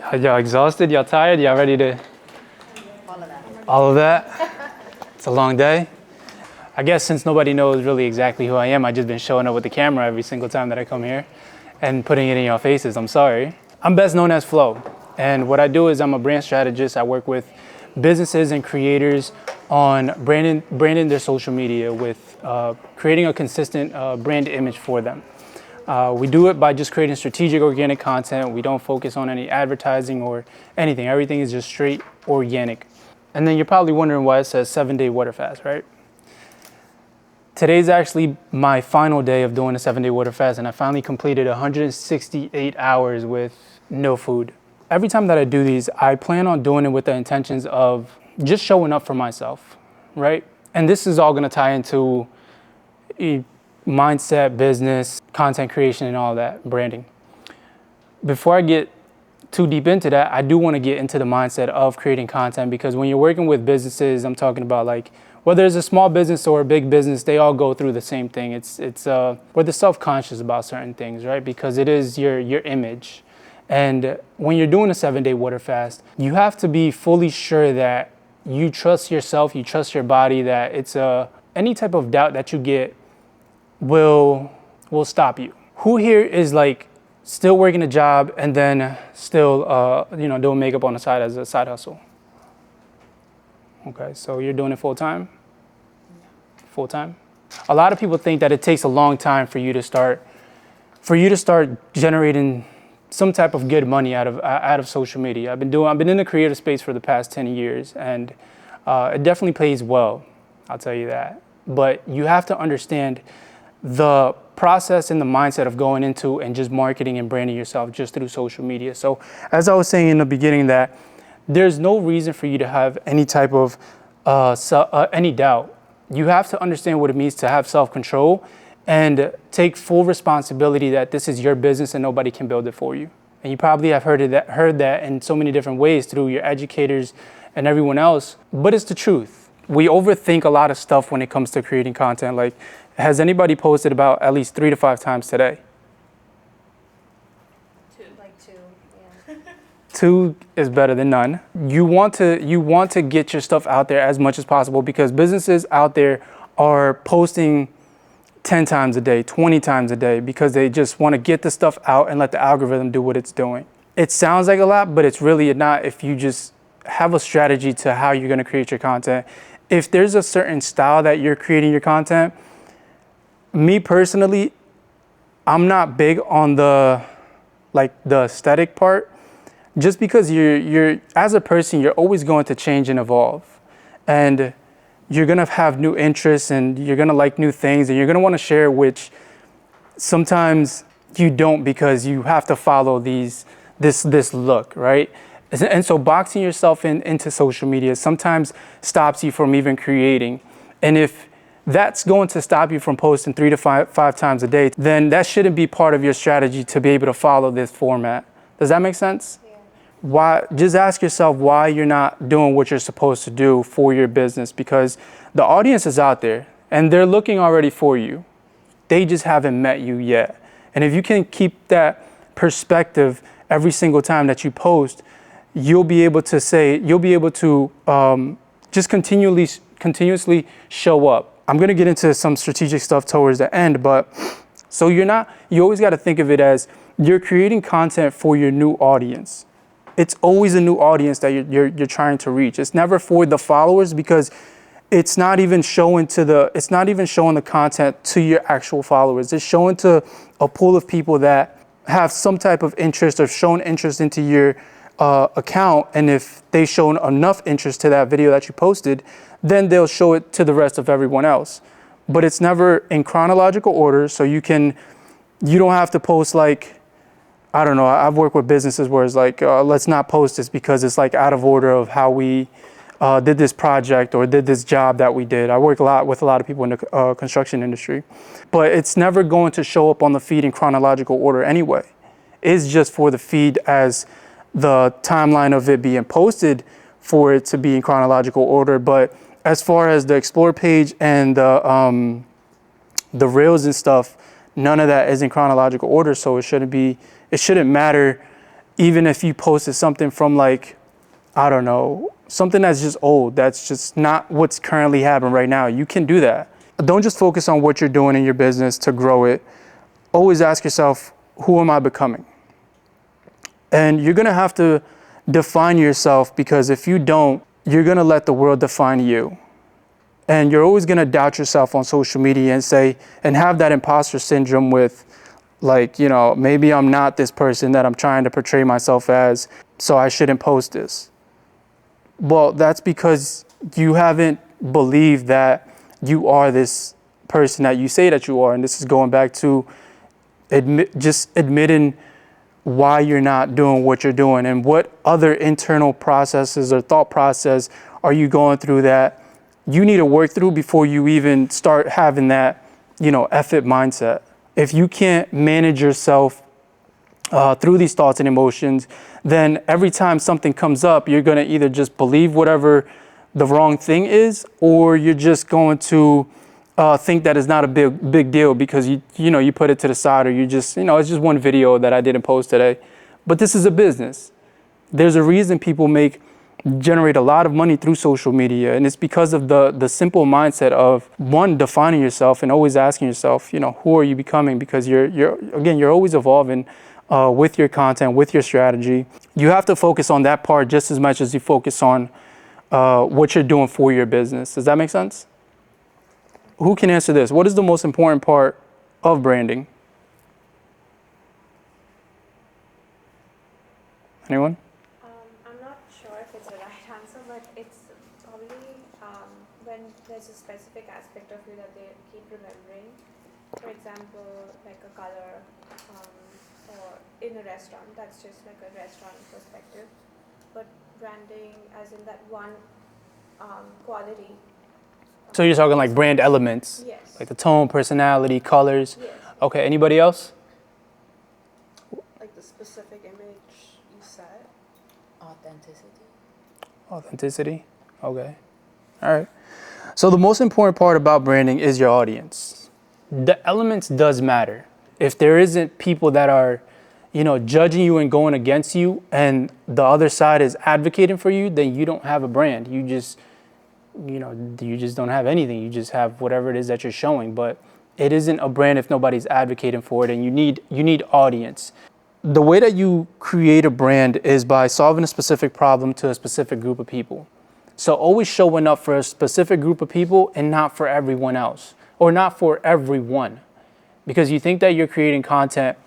Y'all exhausted? Y'all tired? Y'all ready to? All of that. All of that? It's a long day. I guess since nobody knows really exactly who I am, I've just been showing up with the camera every single time that I come here and putting it in your faces. I'm sorry. I'm best known as Flo. And what I do is I'm a brand strategist. I work with businesses and creators on branding their social media with creating a consistent brand image for them. We do it by just creating strategic organic content. We don't focus on any advertising or anything. Everything is just straight organic. And then you're probably wondering why it says 7-day water fast, right? Today's actually my final day of doing a 7-day water fast, and I finally completed 168 hours with no food. Every time that I do these, I plan on doing it with the intentions of just showing up for myself, right? And this is all gonna tie into mindset, business, content creation, and all that, branding. Before I get too deep into that, I do want to get into the mindset of creating content, because when you're working with businesses, I'm talking about like whether it's a small business or a big business, they all go through the same thing. It's where they're self-conscious about certain things, right? Because it is your image. And when you're doing a 7-day water fast, you have to be fully sure that you trust yourself, you trust your body, that it's any type of doubt that you get will stop you. Who here is like still working a job and then still doing makeup on the side as a side hustle? Okay, so you're doing it full time? Full time? A lot of people think that it takes a long time for you to start generating some type of good money out of social media. I've been in the creative space for the past 10 years, and it definitely pays well, I'll tell you that. But you have to understand the process and the mindset of going into and just marketing and branding yourself just through social media. So as I was saying in the beginning, that there's no reason for you to have any type of any doubt. You have to understand what it means to have self-control and take full responsibility that this is your business and nobody can build it for you. And you probably have heard that in so many different ways through your educators and everyone else, but it's the truth. We overthink a lot of stuff when it comes to creating content. Like, has anybody posted about at least 3 to 5 times today? 2. Like 2, yeah. 2 is better than none. You want to get your stuff out there as much as possible, because businesses out there are posting 10 times a day, 20 times a day, because they just want to get the stuff out and let the algorithm do what it's doing. It sounds like a lot, but it's really not if you just have a strategy to how you're going to create your content. If there's a certain style that you're creating your content, me personally, I'm not big on the aesthetic part, just because you're as a person, you're always going to change and evolve, and you're gonna have new interests, and you're gonna like new things, and you're gonna want to share, which sometimes you don't, because you have to follow this look, right? And so boxing yourself into social media sometimes stops you from even creating. And if that's going to stop you from posting 3 to 5 times a day, then that shouldn't be part of your strategy to be able to follow this format. Does that make sense? Yeah. Why? Just ask yourself why you're not doing what you're supposed to do for your business, because the audience is out there and they're looking already for you. They just haven't met you yet. And if you can keep that perspective every single time that you post, you'll be able to just continuously show up. I'm going to get into some strategic stuff towards the end, but so you always got to think of it as you're creating content for your new audience. It's always a new audience that you're trying to reach. It's never for the followers, because it's not even showing the content to your actual followers. It's showing to a pool of people that have some type of interest or shown interest into your account. And if they've shown enough interest to that video that you posted, then they'll show it to the rest of everyone else. But it's never in chronological order, so you don't have to post like, I don't know, I've worked with businesses where it's like, let's not post this because it's like out of order of how we did this project or did this job that we did. I work with a lot of people in the construction industry, but it's never going to show up on the feed in chronological order anyway. It's just for the feed as the timeline of it being posted for it to be in chronological order. But as far as the explore page and the reels and stuff, none of that is in chronological order, so it shouldn't matter even if you posted something from like, I don't know, something that's just old, that's just not what's currently happening right now, you can do that. Don't just focus on what you're doing in your business to grow it. Always ask yourself, who am I becoming? And you're gonna have to define yourself, because if you don't, you're gonna let the world define you. And you're always gonna doubt yourself on social media and say, and have that imposter syndrome with, like, you know, maybe I'm not this person that I'm trying to portray myself as, so I shouldn't post this. Well, that's because you haven't believed that you are this person that you say that you are. And this is going back to just admitting why you're not doing what you're doing, and what other internal processes or thought process are you going through that you need to work through before you even start having that, you know, F it mindset. If you can't manage yourself through these thoughts and emotions, then every time something comes up, you're going to either just believe whatever the wrong thing is, or you're just going to think that it's not a big deal because you put it to the side, or you just, it's just one video that I didn't post today. But this is a business. There's a reason people generate a lot of money through social media, and it's because of the simple mindset of, one, defining yourself and always asking yourself, who are you becoming? Because you're always evolving with your content, with your strategy. You have to focus on that part just as much as you focus on what you're doing for your business. Does that make sense? Who can answer this? What is the most important part of branding? Anyone? I'm not sure if it's the right answer, but it's probably when there's a specific aspect of you that they keep remembering. For example, like a color, or in a restaurant, that's just like a restaurant perspective. But branding, as in that one quality. So you're talking like brand elements? Yes. Like the tone, personality, colors? Yes. Okay, anybody else? Like the specific image you said. Authenticity. Authenticity? Okay. All right. So the most important part about branding is your audience. The elements does matter. If there isn't people that are, judging you and going against you, and the other side is advocating for you, then you don't have a brand. You just don't have anything. You just have whatever it is that you're showing. But it isn't a brand if nobody's advocating for it, and you need audience. The way that you create a brand is by solving a specific problem to a specific group of people. So always showing up for a specific group of people and not for everyone else, or not for everyone. Because you think that you're creating content,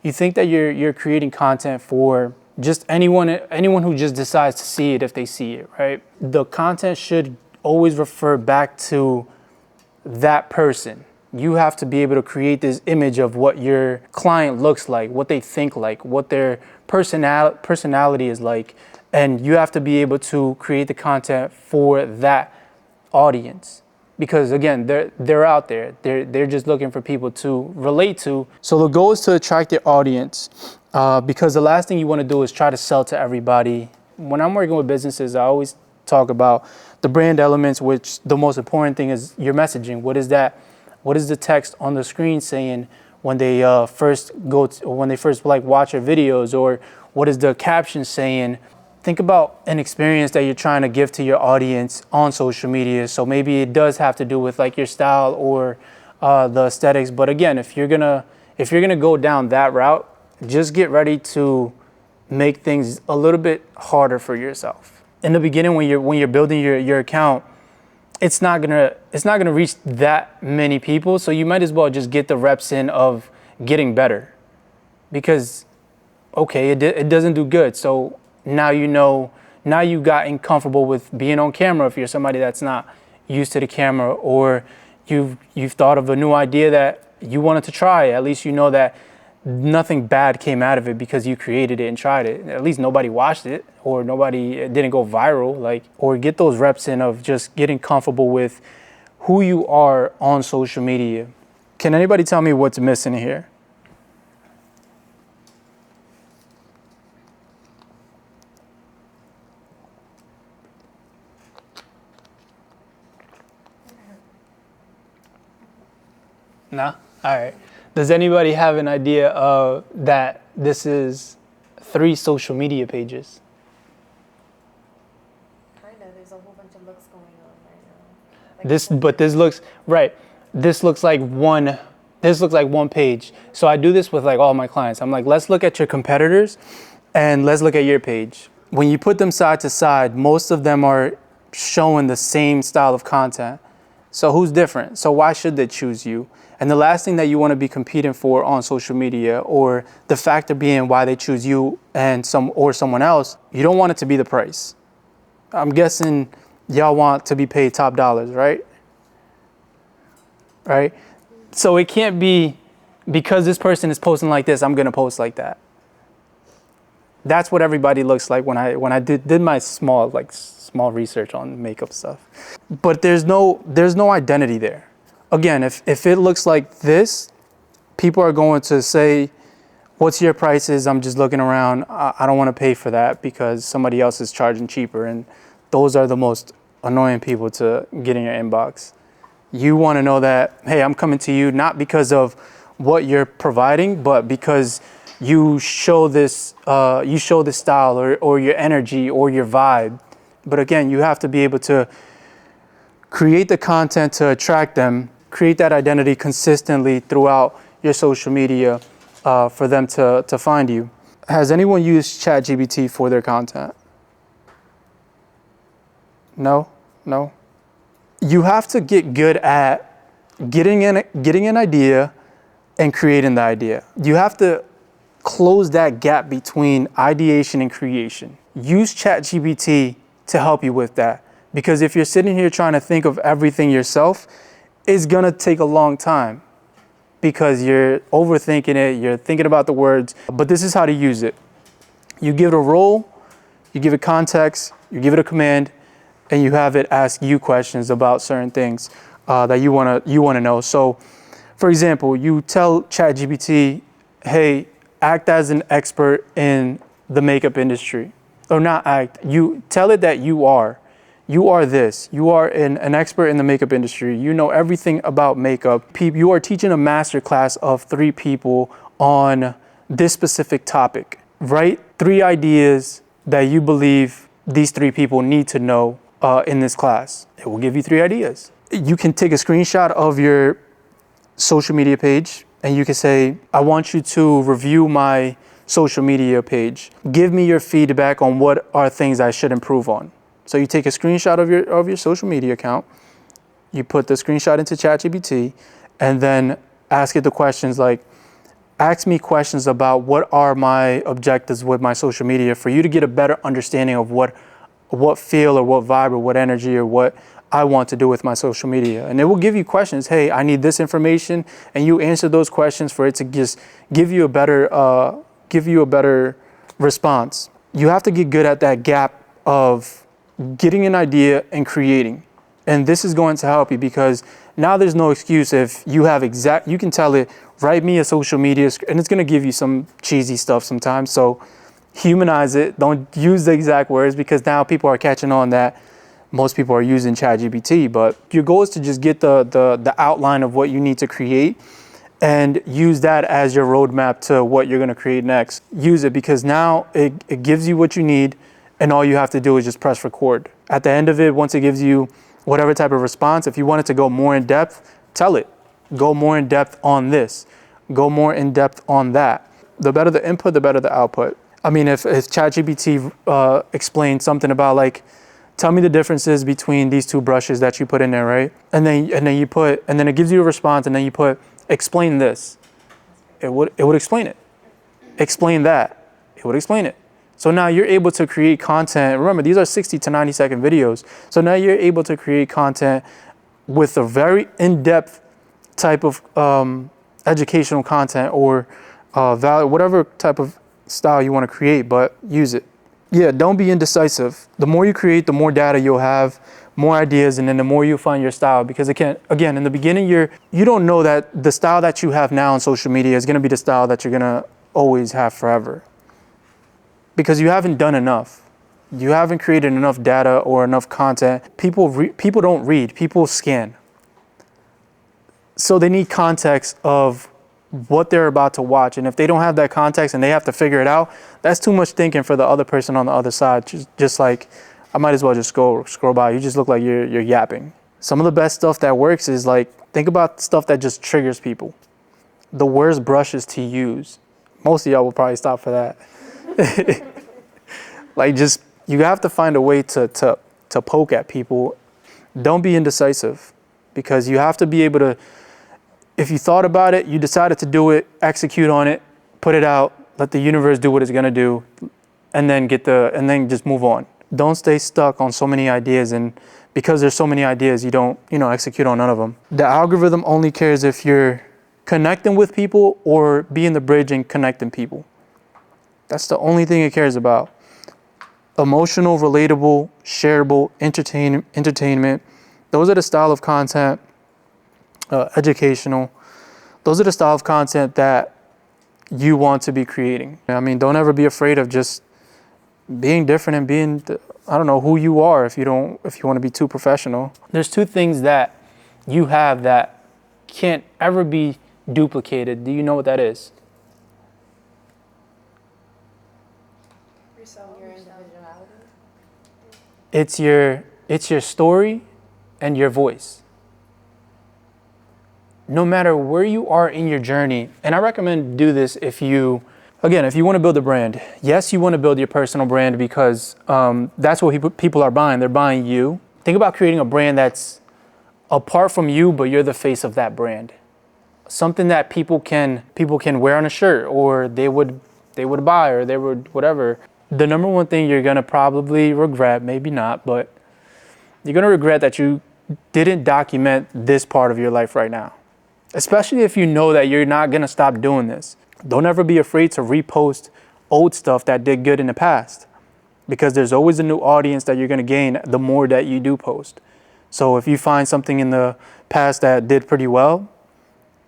you're creating content for just anyone who just decides to see it if they see it, right? The content should always refer back to that person. You have to be able to create this image of what your client looks like, what they think like, what their personality is like. And you have to be able to create the content for that audience. Because again, they're out there. They're just looking for people to relate to. So the goal is to attract your audience, because the last thing you want to do is try to sell to everybody. When I'm working with businesses, I always talk about the brand elements, which the most important thing is your messaging. What is that? What is the text on the screen saying when they first watch your videos, or what is the caption saying? Think about an experience that you're trying to give to your audience on social media. So maybe it does have to do with like your style or the aesthetics. But again, if you're gonna go down that route, just get ready to make things a little bit harder for yourself. In the beginning, when you're building your account, it's not gonna reach that many people. So you might as well just get the reps in of getting better, because okay, it doesn't do good. So now you've gotten comfortable with being on camera if you're somebody that's not used to the camera, or you've thought of a new idea that you wanted to try. At least you know that nothing bad came out of it because you created it and tried it. At least nobody watched it, or it didn't go viral. Or get those reps in of just getting comfortable with who you are on social media. Can anybody tell me what's missing here? No? All right. Does anybody have an idea that this is 3 social media pages. Kinda. There's a whole bunch of looks going on right now. This looks right. This looks like one. This looks like one page. So I do this with like all my clients. I'm like, let's look at your competitors, and let's look at your page. When you put them side to side, most of them are showing the same style of content. So who's different? So why should they choose you? And the last thing that you want to be competing for on social media, or the factor being why they choose you and someone else, you don't want it to be the price. I'm guessing y'all want to be paid top dollars, right? Right? So it can't be because this person is posting like this, I'm gonna post like that. That's what everybody looks like when I did my small research on makeup stuff. But there's no identity there. Again, if it looks like this, people are going to say, what's your prices? I'm just looking around. I don't want to pay for that because somebody else is charging cheaper. And those are the most annoying people to get in your inbox. You want to know that, hey, I'm coming to you not because of what you're providing, but because you show this style or your energy or your vibe. But again, you have to be able to create the content to attract them, create that identity consistently throughout your social media for them to find you. Has anyone used ChatGPT for their content? No? You have to get good at getting an idea and creating the idea. You have to close that gap between ideation and creation. Use ChatGPT to help you with that. Because if you're sitting here trying to think of everything yourself, it's gonna take a long time because you're overthinking it, you're thinking about the words. But this is how to use it. You give it a role, you give it context, you give it a command, and you have it ask you questions about certain things that you wanna know. So, for example, you tell ChatGPT, hey, act as an expert in the makeup industry. Or not act, you tell it that you are this. You are an expert in the makeup industry. You know everything about makeup. You are teaching a master class of 3 people on this specific topic. Write 3 ideas that you believe these 3 people need to know in this class. It will give you 3 ideas. You can take a screenshot of your social media page and you can say, I want you to review my social media page. Give me your feedback on what are things I should improve on. So you take a screenshot of your social media account, you put the screenshot into ChatGPT, and then ask it the questions like, ask me questions about what are my objectives with my social media for you to get a better understanding of what feel or what vibe or what energy or what I want to do with my social media. And it will give you questions. Hey, I need this information, and you answer those questions for it to just give you a better response. You have to get good at that gap of getting an idea and creating. And this is going to help you because now there's no excuse if you have you can tell it, write me a social media, and it's going to give you some cheesy stuff sometimes. So humanize it. Don't use the exact words because now people are catching on that most people are using ChatGPT. But your goal is to just get the outline of what you need to create and use that as your roadmap to what you're going to create next. Use it because now it gives you what you need, and all you have to do is just press record. At the end of it, once it gives you whatever type of response, if you want it to go more in depth, tell it, go more in depth on this, go more in depth on that. The better the input, the better the output. I mean, if ChatGPT explained something about like, tell me the differences between these 2 brushes that you put in there, right? And then it gives you a response, and then you put, explain this. It would explain it. Explain that. It would explain it. So now you're able to create content. Remember, these are 60 to 90 second videos. So now you're able to create content with a very in-depth type of educational content or whatever type of style you want to create, but use it. Yeah, don't be indecisive. The more you create, the more data you'll have, more ideas, and then the more you find your style. Because again, in the beginning, you don't know that the style that you have now on social media is going to be the style that you're going to always have forever. Because you haven't done enough. You haven't created enough data or enough content. People don't read, people scan. So they need context of what they're about to watch. And if they don't have that context and they have to figure it out, that's too much thinking for the other person on the other side. Just like, I might as well just scroll by. You just look like you're yapping. Some of the best stuff that works is like, think about stuff that just triggers people. The worst brushes to use. Most of y'all will probably stop for that. Like, just, you have to find a way to poke at people. Don't be indecisive, because you have to be able to, if you thought about it, you decided to do it, execute on it, put it out, let the universe do what it's gonna do, and then just move on. Don't stay stuck on so many ideas, and because there's so many ideas, you don't, execute on none of them. The algorithm only cares if you're connecting with people or being the bridge and connecting people. That's the only thing it cares about. Emotional, relatable, shareable, entertainment. Those are the style of content, educational. Those are the style of content that you want to be creating. I mean, don't ever be afraid of just being different and being, who you are if you want to be too professional. There's two things that you have that can't ever be duplicated. Do you know what that is? Your individuality. It's your story and your voice. No matter where you are in your journey, and I recommend do this if you want to build a brand. Yes, you want to build your personal brand because that's what people are buying. They're buying you. Think about creating a brand that's apart from you, but you're the face of that brand. Something that people can wear on a shirt, or they would buy, or they would whatever. The number one thing you're gonna probably regret, maybe not, but you're gonna regret that you didn't document this part of your life right now. Especially if you know that you're not gonna stop doing this. Don't ever be afraid to repost old stuff that did good in the past, because there's always a new audience that you're gonna gain the more that you do post. So if you find something in the past that did pretty well,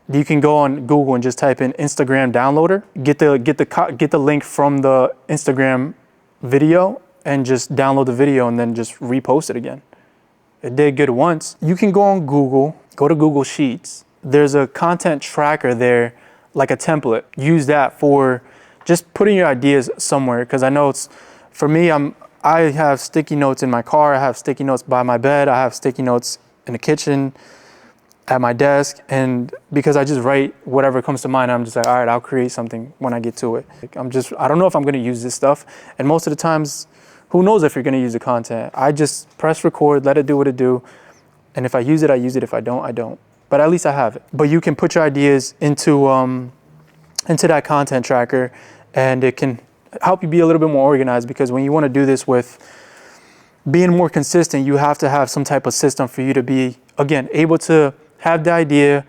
you can go on Google and just type in Instagram downloader, get the link from the Instagram video and just download the video and then just repost it again. It did good once. You can go on Google, go to Google Sheets. There's a content tracker there, like a template. Use that for just putting your ideas somewhere, because I know it's, for me, I have sticky notes in my car, I have sticky notes by my bed, I have sticky notes in the kitchen, at my desk, and because I just write whatever comes to mind, I'm just like, all right, I'll create something when I get to it. Like, I don't know if I'm gonna use this stuff, and most of the times, who knows if you're gonna use the content. I just press record, let it do what it do, and if I use it, I use it. If I don't, I don't. But at least I have it. But you can put your ideas into that content tracker, and it can help you be a little bit more organized, because when you wanna do this with being more consistent, you have to have some type of system for you to be, again, able to have the idea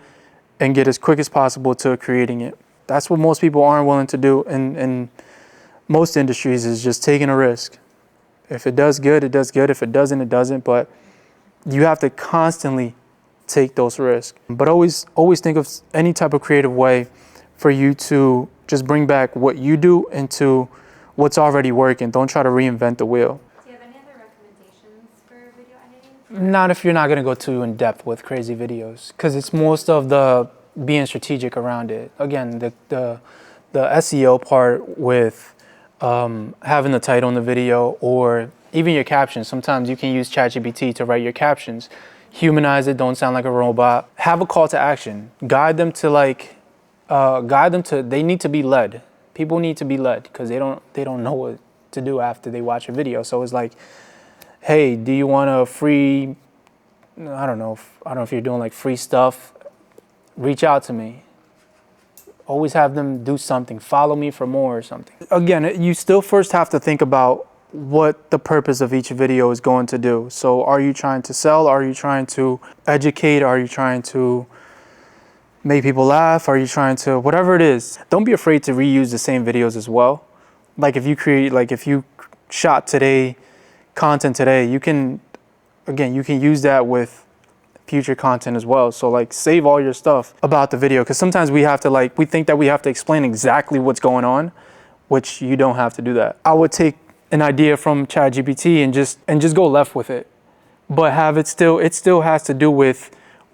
and get as quick as possible to creating it. That's what most people aren't willing to do in most industries, is just taking a risk. If it does good, it does good. If it doesn't, it doesn't. But you have to constantly take those risks. But always think of any type of creative way for you to just bring back what you do into what's already working. Don't try to reinvent the wheel. Do you have any other recommendations for video editing? Not if you're not going to go too in depth with crazy videos, because it's most of the being strategic around it. Again, the SEO part with having the title in the video, or even your captions. Sometimes you can use ChatGPT to write your captions. Humanize it, don't sound like a robot. Have a call to action. Guide them to they need to be led. People need to be led, because they don't know what to do after they watch a video. So it's like, hey, do you want a free, I don't know if you're doing like free stuff, reach out to me. Always have them do something. Follow me for more or something. Again, you still first have to think about what the purpose of each video is going to do. So are you trying to sell? Are you trying to educate? Are you trying to make people laugh? Are you trying to, whatever it is, don't be afraid to reuse the same videos as well. Like if you shot content today, you can use that with future content as well. So like save all your stuff about the video, because sometimes we think that we have to explain exactly what's going on, which you don't have to do that. I would take an idea from ChatGPT and just go left with it, but it still has to do with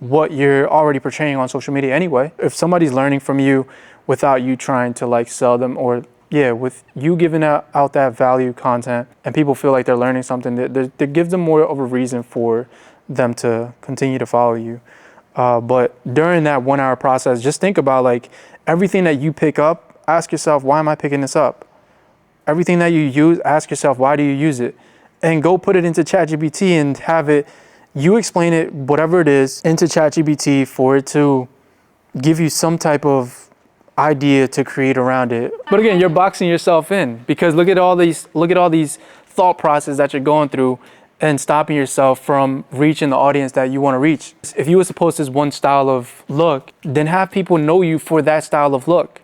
what you're already portraying on social media anyway. If somebody's learning from you without you trying to like sell them, or with you giving out that value content and people feel like they're learning something, that gives them more of a reason for them to continue to follow you. But during that 1 hour process, just think about like everything that you pick up, ask yourself, why am I picking this up? Everything that you use, ask yourself, why do you use it? And go put it into ChatGPT and have it, you explain it, whatever it is, into ChatGPT for it to give you some type of idea to create around it. But again, you're boxing yourself in, because look at all these thought processes that you're going through and stopping yourself from reaching the audience that you want to reach. If you were to post this one style of look, then have people know you for that style of look.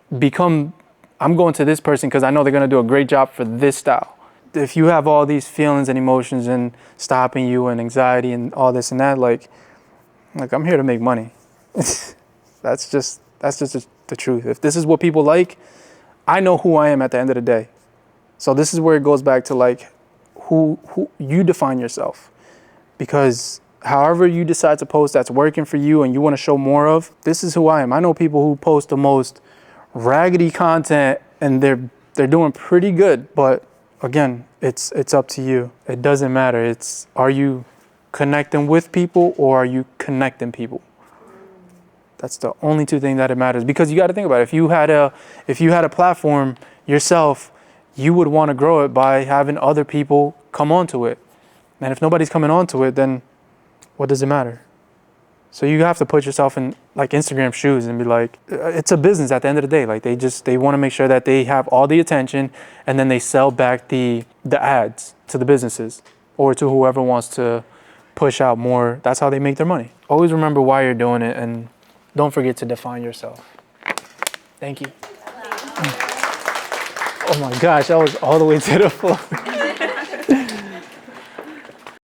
I'm going to this person because I know they're going to do a great job for this style. If you have all these feelings and emotions and stopping you and anxiety and all this and that, like I'm here to make money. That's just the truth. If this is what people like, I know who I am at the end of the day. So this is where it goes back to like who you define yourself, because however you decide to post that's working for you and you want to show more of, this is who I am. I know people who post the most raggedy content and they're doing pretty good, but again, it's up to you. It doesn't matter. Are you connecting with people or are you connecting people? That's the only two things that it matters, because you got to think about it. If you had a platform yourself, you would want to grow it by having other people come onto it. And if nobody's coming onto it, then what does it matter? So you have to put yourself in like Instagram shoes and be like, it's a business at the end of the day. Like they want to make sure that they have all the attention and then they sell back the ads to the businesses or to whoever wants to push out more. That's how they make their money. Always remember why you're doing it, and don't forget to define yourself. Thank you. Oh my gosh, I was all the way to the floor.